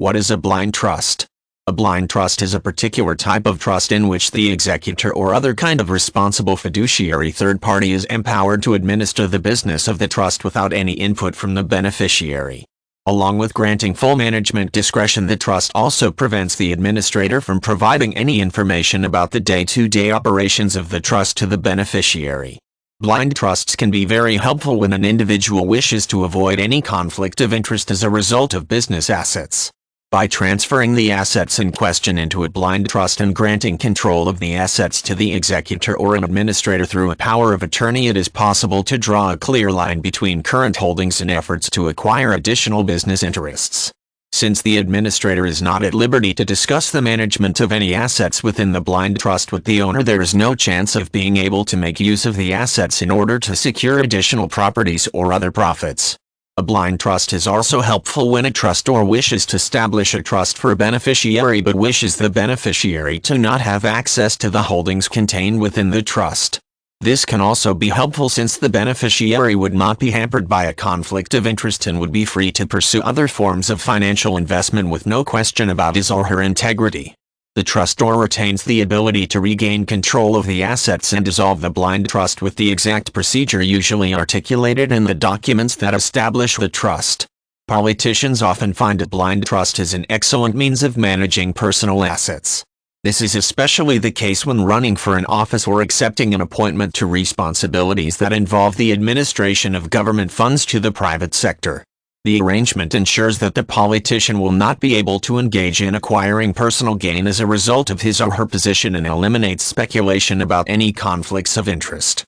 What is a blind trust? A blind trust is a particular type of trust in which the executor or other kind of responsible fiduciary third party is empowered to administer the business of the trust without any input from the beneficiary. Along with granting full management discretion, the trust also prevents the administrator from providing any information about the day-to-day operations of the trust to the beneficiary. Blind trusts can be very helpful when an individual wishes to avoid any conflict of interest as a result of business assets. By transferring the assets in question into a blind trust and granting control of the assets to the executor or an administrator through a power of attorney, it is possible to draw a clear line between current holdings and efforts to acquire additional business interests. Since the administrator is not at liberty to discuss the management of any assets within the blind trust with the owner, there is no chance of being able to make use of the assets in order to secure additional properties or other profits. A blind trust is also helpful when a trustor wishes to establish a trust for a beneficiary but wishes the beneficiary to not have access to the holdings contained within the trust. This can also be helpful since the beneficiary would not be hampered by a conflict of interest and would be free to pursue other forms of financial investment with no question about his or her integrity. The trustor retains the ability to regain control of the assets and dissolve the blind trust with the exact procedure usually articulated in the documents that establish the trust. Politicians often find a blind trust is an excellent means of managing personal assets. This is especially the case when running for an office or accepting an appointment to responsibilities that involve the administration of government funds to the private sector. The arrangement ensures that the politician will not be able to engage in acquiring personal gain as a result of his or her position and eliminates speculation about any conflicts of interest.